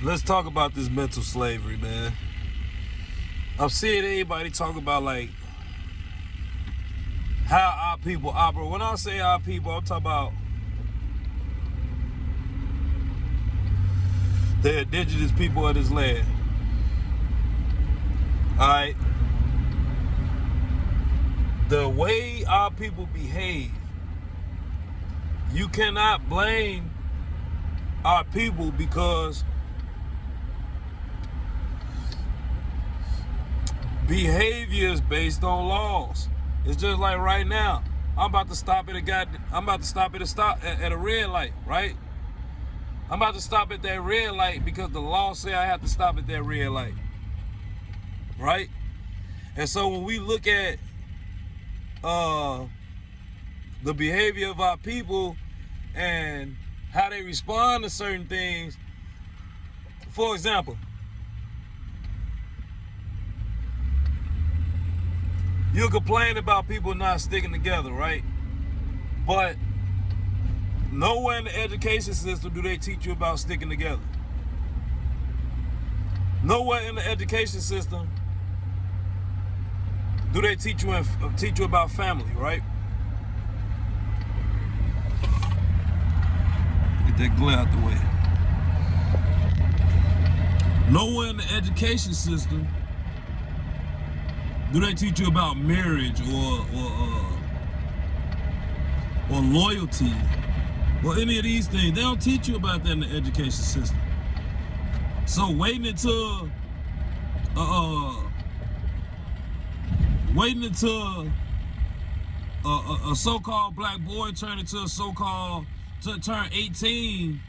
Let's talk about this mental slavery, man. I'm seeing everybody talk about like how our people operate. When I say our people, I'm talking about the indigenous people of this land. Alright? The way our people behave, you cannot blame our people because behavior is based on laws. It's just like right now. I'm about to stop at a red light, right? I'm about to stop at that red light because the law say I have to stop at that red light. Right? And so when we look at the behavior of our people and how they respond to certain things, for example, you complain about people not sticking together, right? But nowhere in the education system do they teach you about sticking together. Nowhere in the education system do they teach you about family, right? Get that glare out the way. Nowhere in the education system do they teach you about marriage or loyalty or any of these things. They don't teach you about that in the education system. So waiting until a so-called black boy turn 18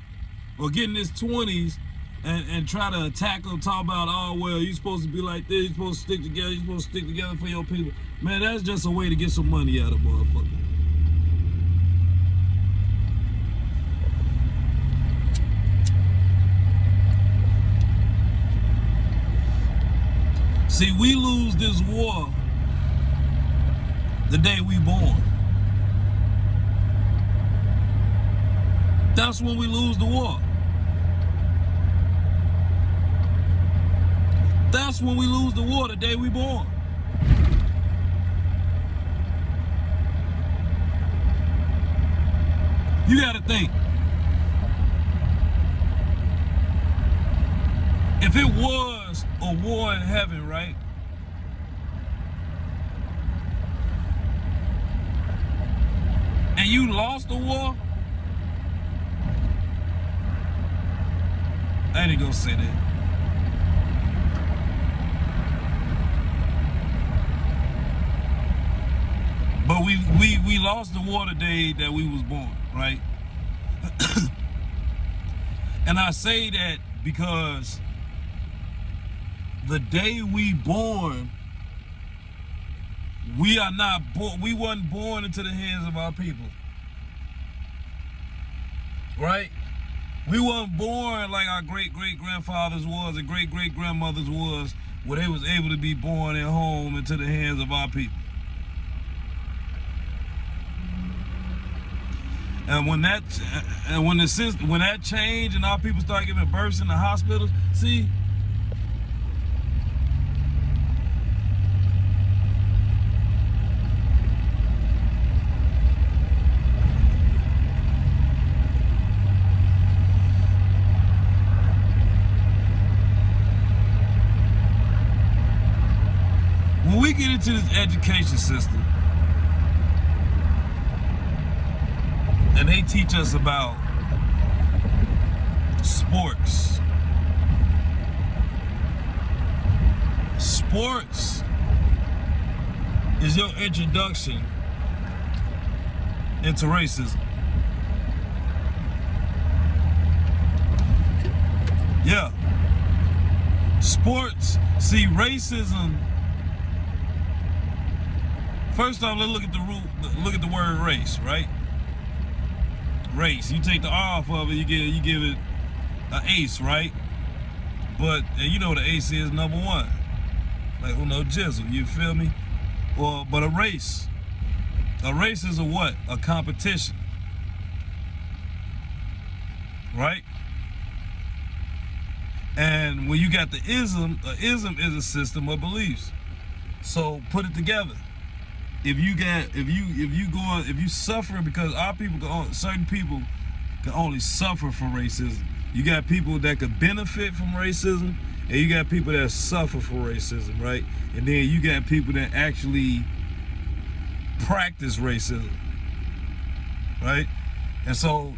or get in his 20s and try to attack him, talk about, oh, well, you're supposed to be like this, you're supposed to stick together, you're supposed to stick together for your people. Man, that's just a way to get some money out of motherfucker. See, we lose this war the day we born. That's when we lose the war. That's when we lose the war, the day we born. You gotta think. If it was a war in heaven, right? And you lost the war, I ain't gonna say that. But we lost the war the day that we was born, right? And I say that because the day we born, we wasn't born into the hands of our people. Right? We weren't born like our great-great-grandfathers was and great-great-grandmothers was, where they was able to be born at home into the hands of our people. And when that changed and our people started giving births in the hospitals, see, when we get into this education system and they teach us about sports. Sports is your introduction into racism. Yeah. Sports, see, racism. First off, let's look at the word race, right? Race. You take the R off of it, you give it an ace, right? But and you know what the ace is, number one. Like no jizzle, you feel me? But a race. A race is a what? A competition. Right? And when you got the ism, a ism is a system of beliefs. So put it together. If you suffer, because our people certain people can only suffer from racism. You got people that could benefit from racism, and you got people that suffer from racism, right? And then you got people that actually practice racism, right? And so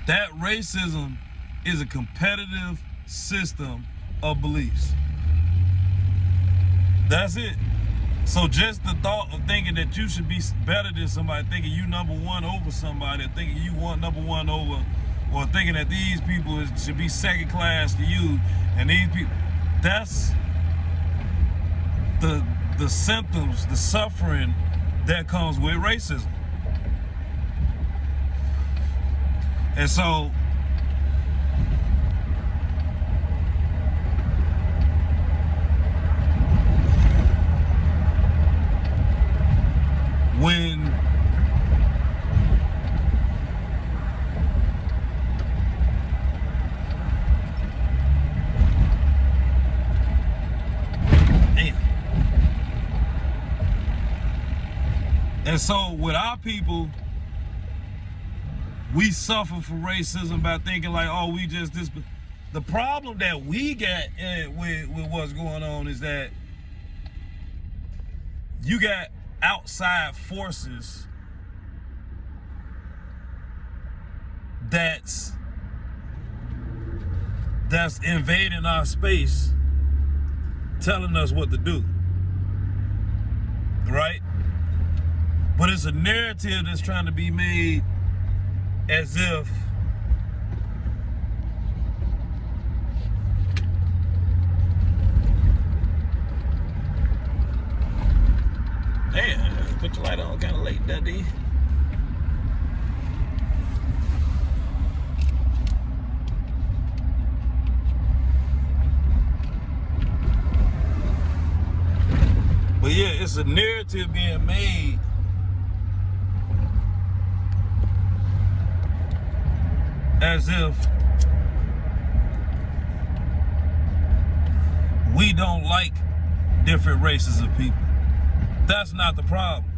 that racism is a competitive system of beliefs. That's it. So just the thought of thinking that you should be better than somebody, thinking you number one over somebody, thinking you want number one over, or thinking that these people should be second class to you, and these people, that's the symptoms, the suffering that comes with racism. And so when and so with our people, we suffer from racism by thinking like, oh, we just this. The problem that we got with what's going on is that you got outside forces that's invading our space, telling us what to do, right? But it's a narrative that's trying to be made as if damn, put your light on kind of late, Dundee. But yeah, it's a narrative being made as if we don't like different races of people. That's not the problem.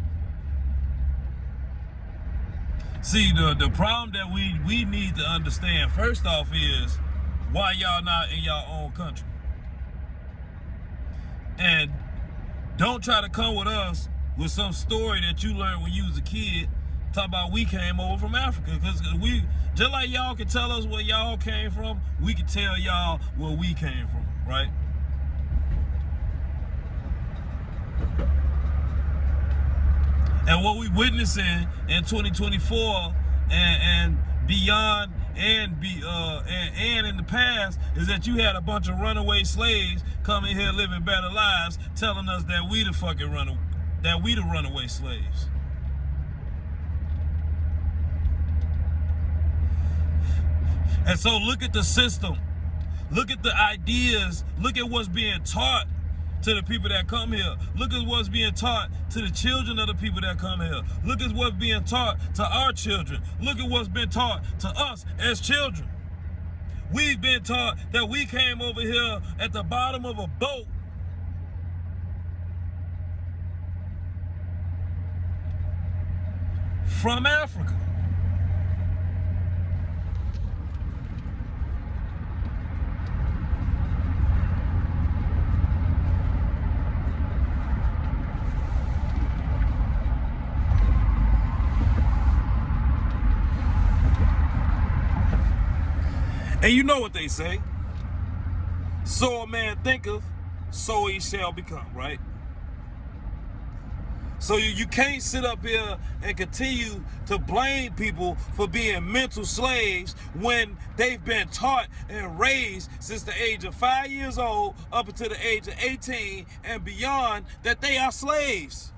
See, the problem that we need to understand, first off, is why y'all not in y'all own country. And don't try to come with us with some story that you learned when you was a kid, talk about we came over from Africa. Because we, just like y'all can tell us where y'all came from, we can tell y'all where we came from, right? And what we witnessing in 2024 and beyond and in the past is that you had a bunch of runaway slaves coming here living better lives, telling us that we the fucking runaway slaves. And so look at the system, look at the ideas, look at what's being taught to the people that come here. Look at what's being taught to the children of the people that come here. Look at what's being taught to our children. Look at what's been taught to us as children. We've been taught that we came over here at the bottom of a boat from Africa. And you know what they say, so a man thinketh, so he shall become, right? So you can't sit up here and continue to blame people for being mental slaves when they've been taught and raised since the age of 5 years old up until the age of 18 and beyond that they are slaves.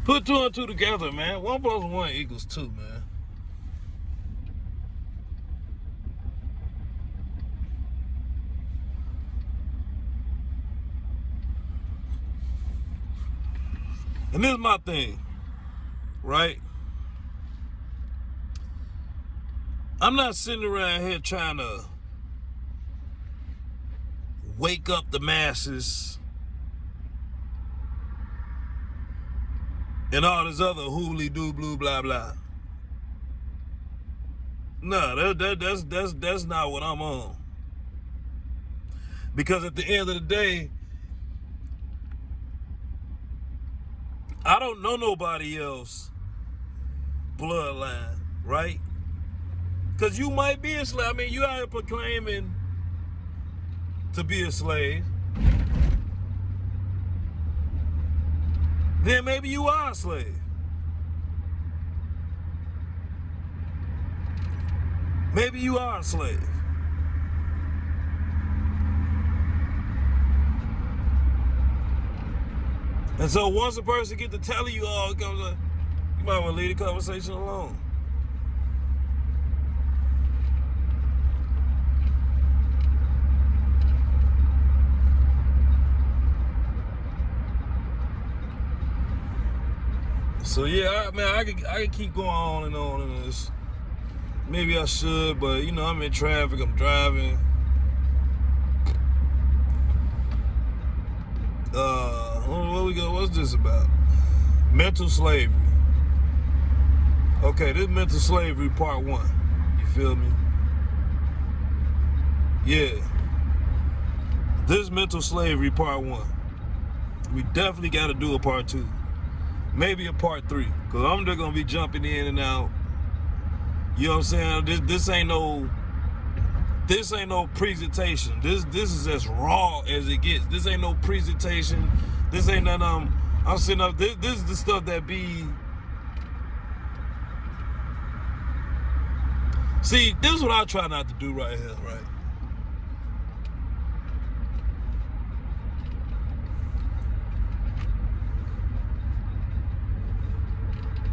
Put two and two together, man. 1 + 1 = 2, man. And this is my thing, right? I'm not sitting around here trying to wake up the masses and all this other hooly doo blue blah blah. No, that's not what I'm on. Because at the end of the day, I don't know nobody else bloodline, right? Because you might be a slave. I mean, you out here proclaiming to be a slave. Then maybe you are a slave. Maybe you are a slave. And so once a person get to telling you all, you might want to leave the conversation alone. So yeah, I could keep going on and on in this. Maybe I should, but you know, I'm in traffic, I'm driving. Where we go? What's this about? Mental slavery. Okay, this is mental slavery part 1. You feel me? Yeah. This is mental slavery part 1. We definitely got to do a part 2. Maybe a part 3. Because I'm just going to be jumping in and out. You know what I'm saying? This ain't no presentation. This is as raw as it gets. This ain't no presentation. This ain't none. I'm sitting up. This is the stuff that be. See, this is what I try not to do right here, right?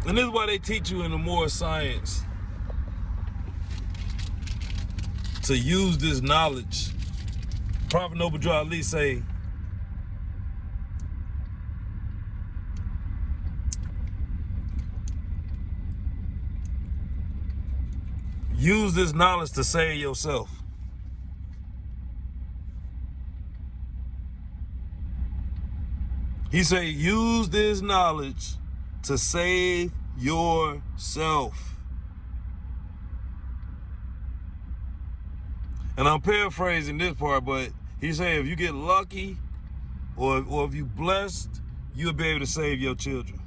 And this is why they teach you in the more science to use this knowledge. Prophet Noble Drew Ali say, use this knowledge to save yourself. He say, use this knowledge to save yourself. And I'm paraphrasing this part, but he said if you get lucky or if you blessed, you'll be able to save your children.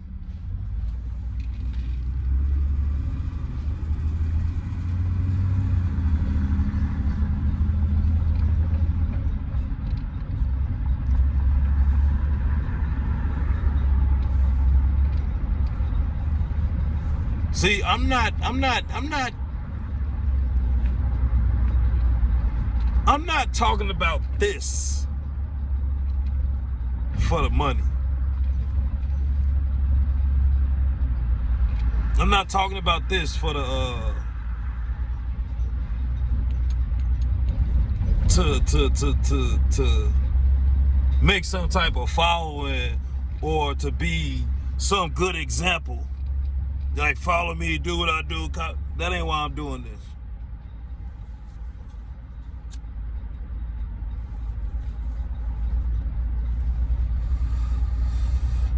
See, I'm not talking about this for the money. I'm not talking about this for the to make some type of following or to be some good example. Like, follow me, do what I do. That ain't why I'm doing this.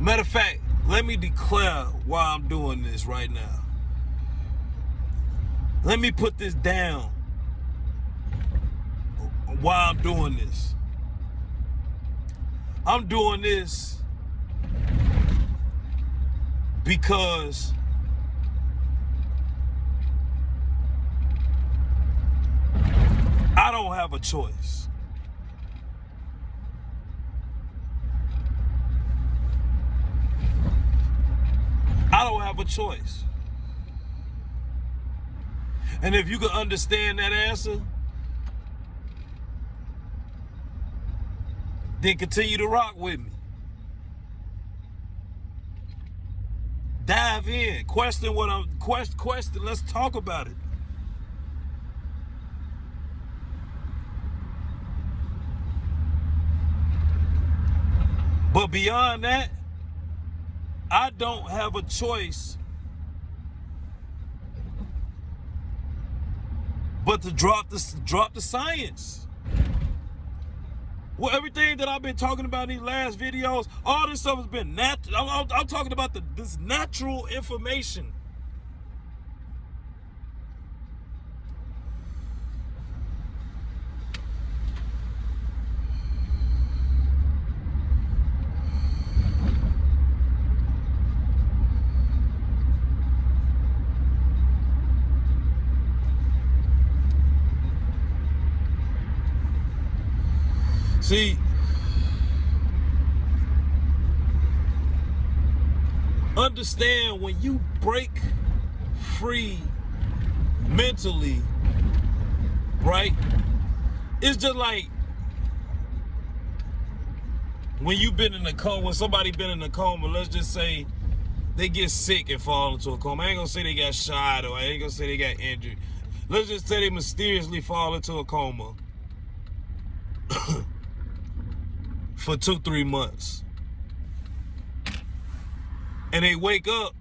Matter of fact, let me declare why I'm doing this right now. Let me put this down. Why I'm doing this. I'm doing this because I don't have a choice. I don't have a choice. And if you can understand that answer, then continue to rock with me. Dive in. Question what I'm question. Let's talk about it. But beyond that, I don't have a choice but to drop the science. Well, everything that I've been talking about in these last videos, all this stuff has been natural. I'm talking about this natural information. See, understand when you break free mentally, right? It's just like when you've been in a coma, when somebody been in a coma, let's just say they get sick and fall into a coma. I ain't gonna say they got shot or I ain't gonna say they got injured. Let's just say they mysteriously fall into a coma for 2-3 months. And they wake up,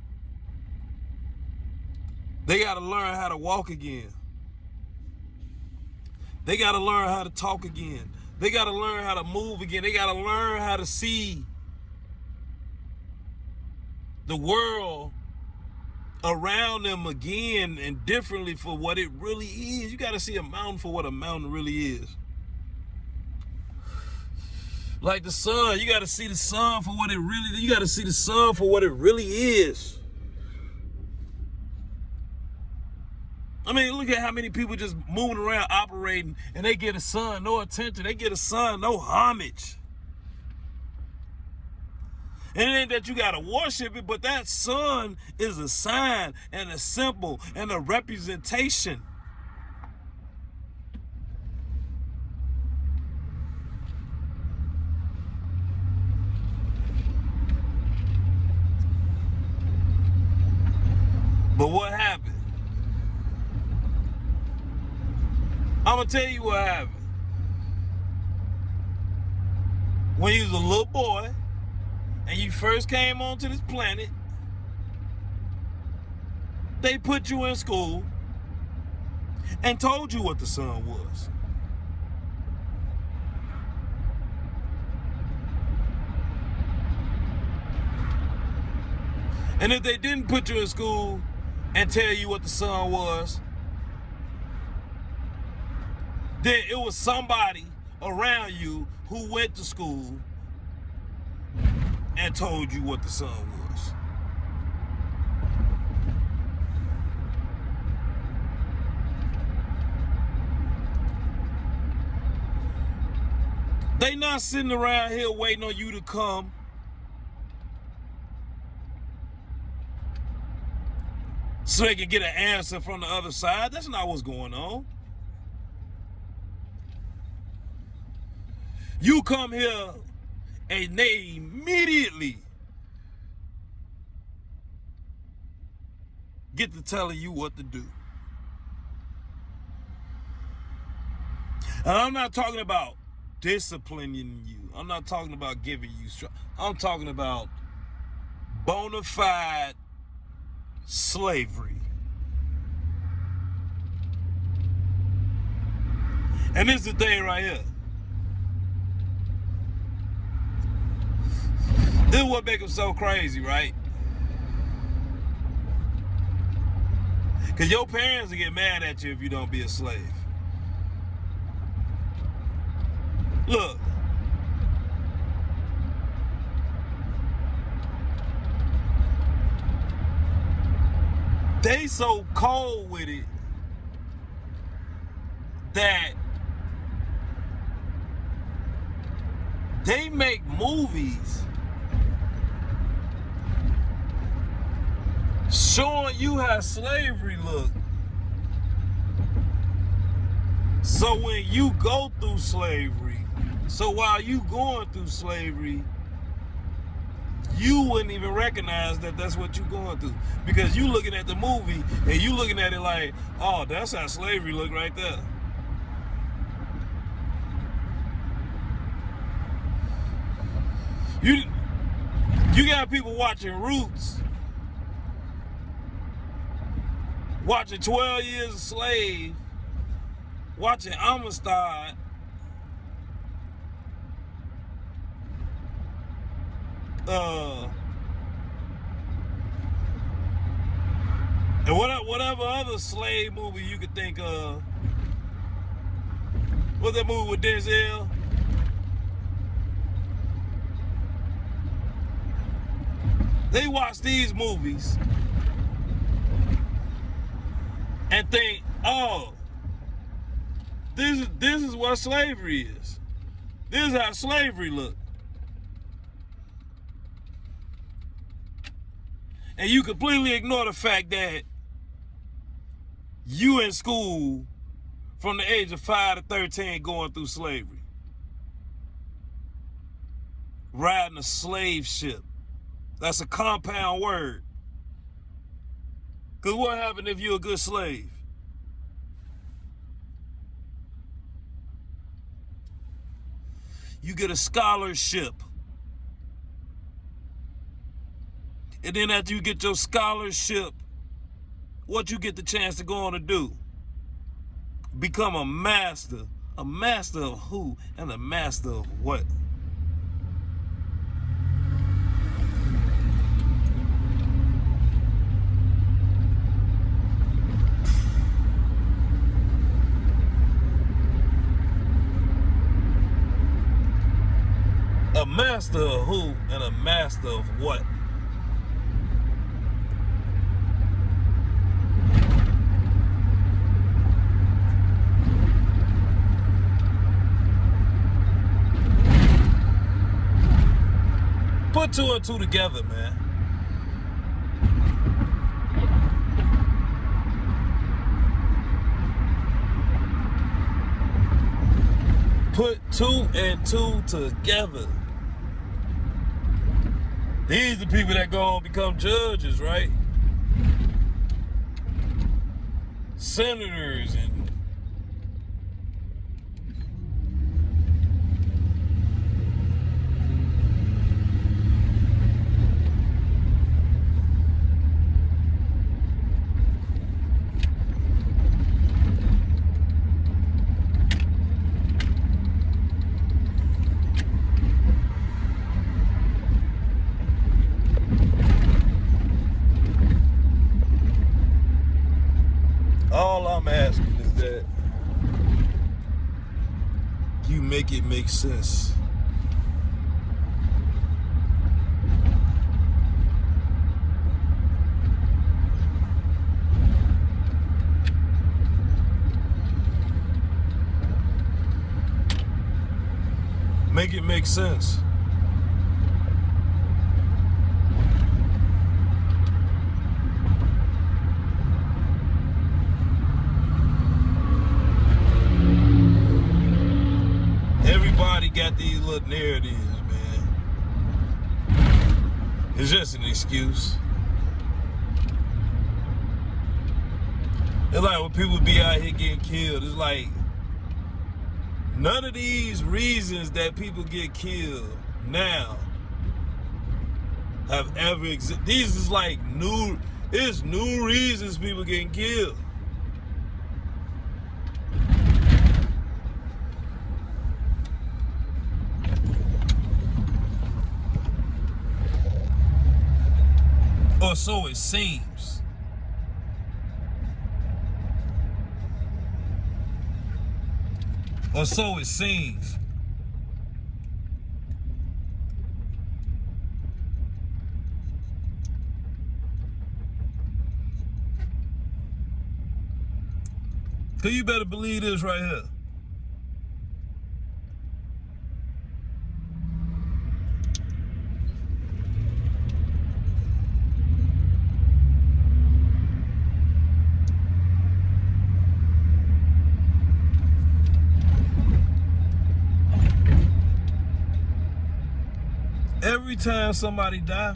they gotta learn how to walk again. They gotta learn how to talk again. They gotta learn how to move again. They gotta learn how to see the world around them again and differently for what it really is. You gotta see a mountain for what a mountain really is. Like the sun, you gotta see the sun for what it really is. You gotta see the sun for what it really is. I mean, look at how many people just moving around operating and they get a sun no attention. They get a sun no homage. And it ain't that you gotta worship it, but that sun is a sign and a symbol and a representation. But what happened? I'm gonna tell you what happened. When you was a little boy and you first came onto this planet, they put you in school and told you what the sun was. And if they didn't put you in school and tell you what the sun was, then it was somebody around you who went to school and told you what the sun was. They not sitting around here waiting on you to come so they can get an answer from the other side. That's not what's going on. You come here and they immediately get to telling you what to do. And I'm not talking about disciplining you. I'm not talking about giving you structure. I'm talking about bona fide slavery. And this is the thing right here. This is what makes them so crazy, right? Because your parents will get mad at you if you don't be a slave. Look. They so cold with it that they make movies showing you how slavery look. So when you go through slavery, so while you going through slavery, you wouldn't even recognize that that's what you're going through. Because you looking at the movie and you looking at it like, oh, that's how slavery look right there. You got people watching Roots, watching 12 Years a Slave, watching Amistad, and whatever other slave movie you could think of. What's that movie with Denzel? They watch these movies and think, oh, this is what slavery is. This is how slavery looked. And you completely ignore the fact that you in school from the age of 5 to 13 going through slavery. Riding a slave ship. That's a compound word. Because what happened if you're a good slave? You get a scholarship. And then after you get your scholarship, what you get the chance to go on to do? Become a master. A master of who? And a master of what? A master of who and a master of what? Put two and two together, man. Put two and two together. These are the people that go on become judges, right? Senators and all I'm asking is that you make it make sense. Make it make sense. Everybody got these little narratives, man. It's just an excuse. It's like when people be out here getting killed, it's like none of these reasons that people get killed now have ever existed. These is like it's new reasons people getting killed. Or so it seems. Or so it seems. Cause you better believe this right here. Every time somebody die,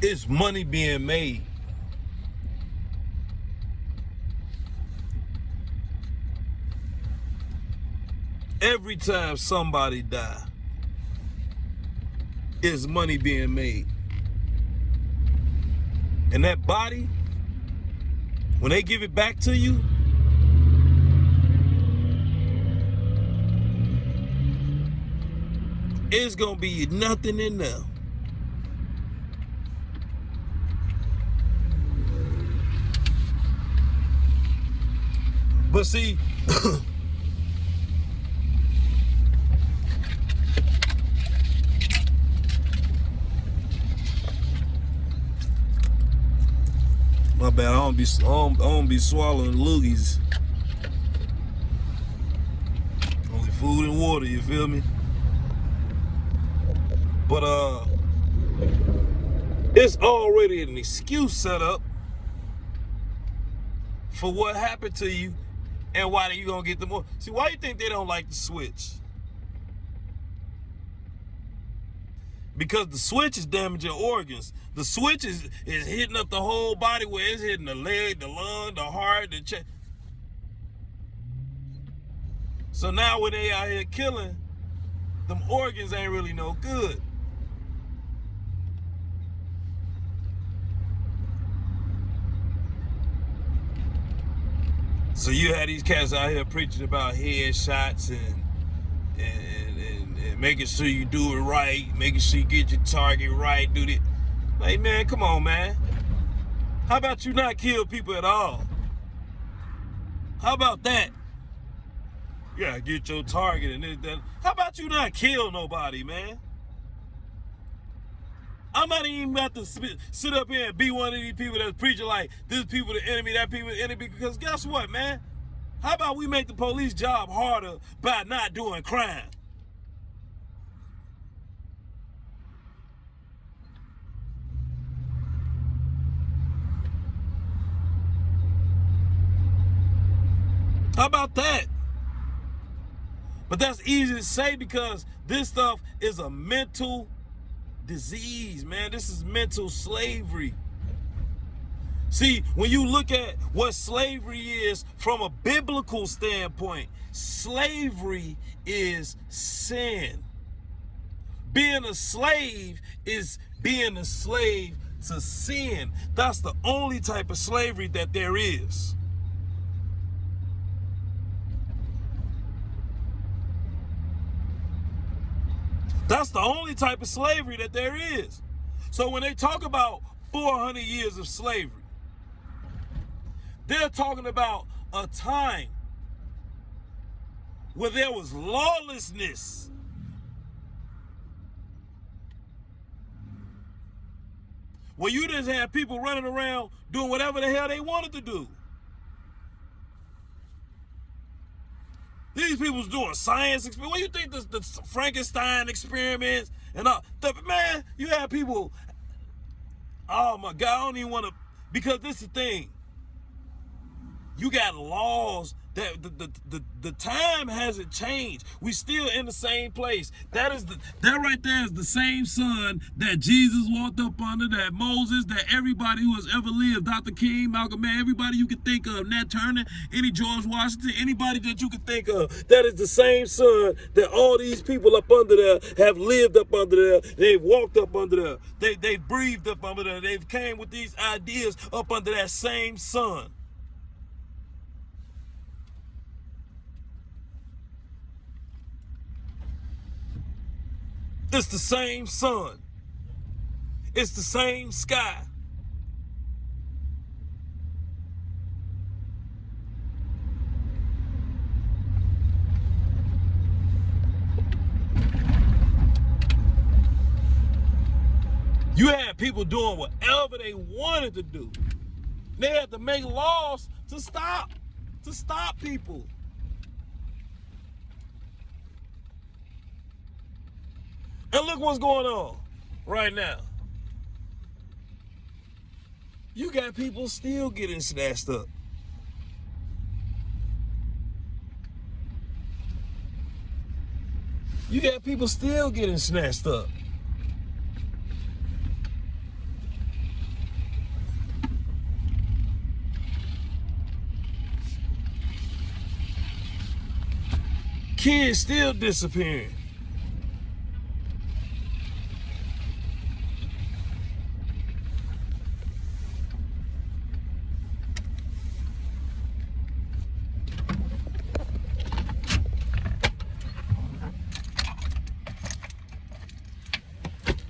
it's money being made. Every time somebody die, is money being made. And that body, when they give it back to you, it's gonna be nothing in there. But see, my bad, I don't be swallowing loogies. Only food and water, you feel me? But it's already an excuse set up for what happened to you and why you gonna get the more. See, why you think they don't like the switch? Because the switch is damaging organs. The switch is hitting up the whole body, where it's hitting the leg, the lung, the heart, the chest. So now when they out here killing, them organs ain't really no good. So you had these cats out here preaching about headshots and making sure you do it right, making sure you get your target right, do it. Like, man, come on, man. How about you not kill people at all? How about that? Yeah, get your target and that. How about you not kill nobody, man? I'm not even about to sit up here and be one of these people that's preaching like this people the enemy, that people the enemy, because guess what, man? How about we make the police job harder by not doing crime? How about that? But that's easy to say because this stuff is a mental disease, man. This is mental slavery. See, when you look at what slavery is from a biblical standpoint, slavery is sin. Being a slave is being a slave to sin. That's the only type of slavery that there is. That's the only type of slavery that there is. So when they talk about 400 years of slavery, they're talking about a time where there was lawlessness. Where you just had people running around doing whatever the hell they wanted to do. These people's doing science experiments. What do you think the Frankenstein experiments and all? Man, you have people, oh my God, I don't even want to, because this is the thing. You got laws that the time hasn't changed. We still in the same place. That right there is the same sun that Jesus walked up under, that Moses, that everybody who has ever lived, Dr. King, Malcolm X, everybody you can think of, Nat Turner, any George Washington, anybody that you can think of, that is the same sun that all these people up under there have lived up under there. They've walked up under there. They've breathed up under there. They've came with these ideas up under that same sun. It's the same sun. It's the same sky. You had people doing whatever they wanted to do. They had to make laws to stop people. And look what's going on right now. You got people still getting snatched up. You got people still getting snatched up. Kids still disappearing.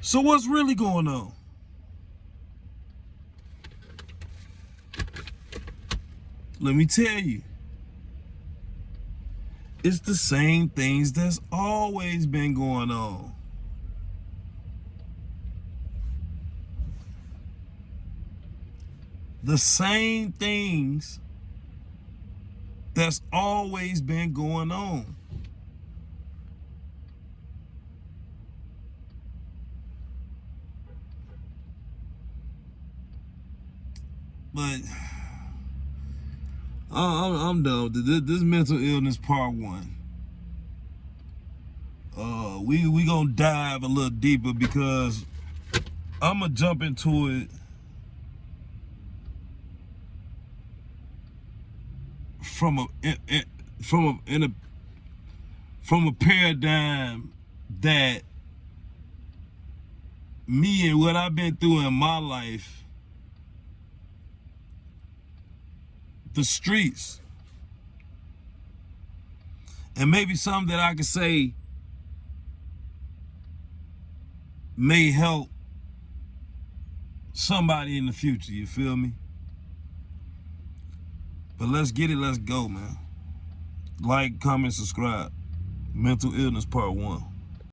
So what's really going on? Let me tell you. It's the same things that's always been going on. The same things that's always been going on. But I'm done with this mental illness part 1. We gonna dive a little deeper because I'm gonna jump into it from a paradigm that me and what I've been through in my life. The streets, and maybe something that I could say may help somebody in the future, you feel me? But let's get it, let's go, man. Like, comment, subscribe. Mental illness part 1.